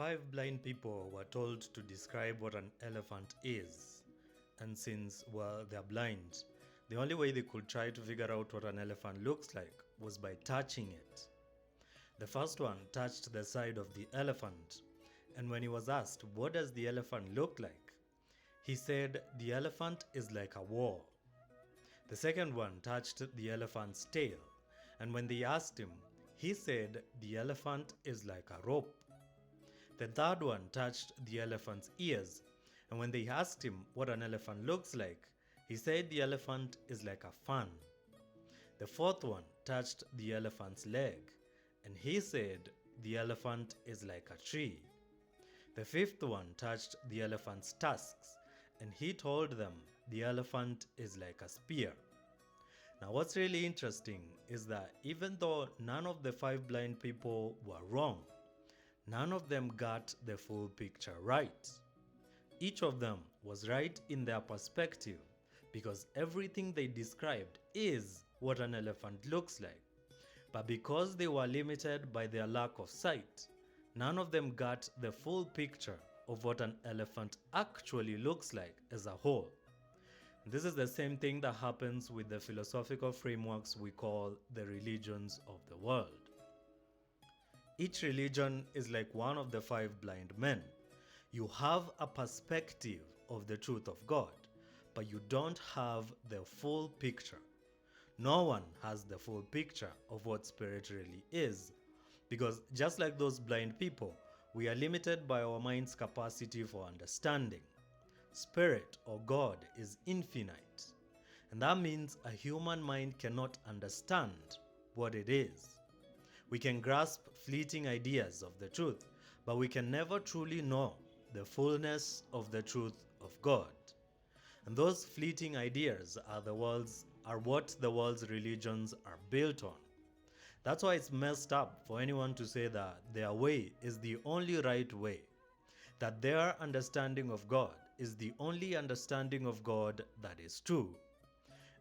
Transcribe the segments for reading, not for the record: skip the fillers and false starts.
Five blind people were told to describe what an elephant is. And since, well, they're blind, the only way they could try to figure out what an elephant looks like was by touching it. The first one touched the side of the elephant, and when he was asked, "What does the elephant look like?" he said, "The elephant is like a wall." The second one touched the elephant's tail, and when they asked him, he said, "The elephant is like a rope." The third one touched the elephant's ears, and when they asked him what an elephant looks like, he said the elephant is like a fan. The fourth one touched the elephant's leg, and he said the elephant is like a tree. The fifth one touched the elephant's tusks, and he told them the elephant is like a spear. Now, what's really interesting is that even though none of the five blind people were wrong, none of them got the full picture right. Each of them was right in their perspective because everything they described is what an elephant looks like. But because they were limited by their lack of sight, none of them got the full picture of what an elephant actually looks like as a whole. This is the same thing that happens with the philosophical frameworks we call the religions of the world. Each religion is like one of the five blind men. You have a perspective of the truth of God, but you don't have the full picture. No one has the full picture of what spirit really is, because just like those blind people, we are limited by our mind's capacity for understanding. Spirit or God is infinite, and that means a human mind cannot understand what it is. We can grasp fleeting ideas of the truth, but we can never truly know the fullness of the truth of God. And those fleeting ideas are what the world's religions are built on. That's why it's messed up for anyone to say that their way is the only right way, that their understanding of God is the only understanding of God that is true.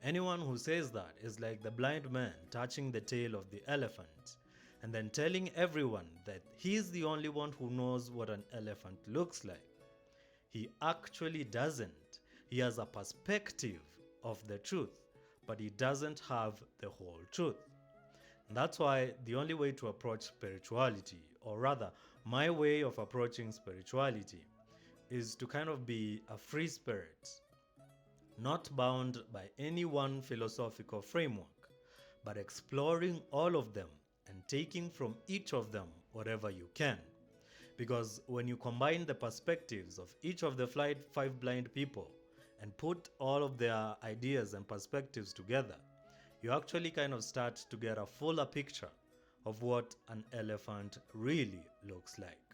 Anyone who says that is like the blind man touching the tail of the elephant and then telling everyone that he's the only one who knows what an elephant looks like. He actually doesn't. He has a perspective of the truth, but he doesn't have the whole truth. And that's why the only way to approach spirituality, or rather, my way of approaching spirituality, is to kind of be a free spirit, not bound by any one philosophical framework, but exploring all of them and taking from each of them whatever you can. Because when you combine the perspectives of each of the five blind people and put all of their ideas and perspectives together, you actually kind of start to get a fuller picture of what an elephant really looks like.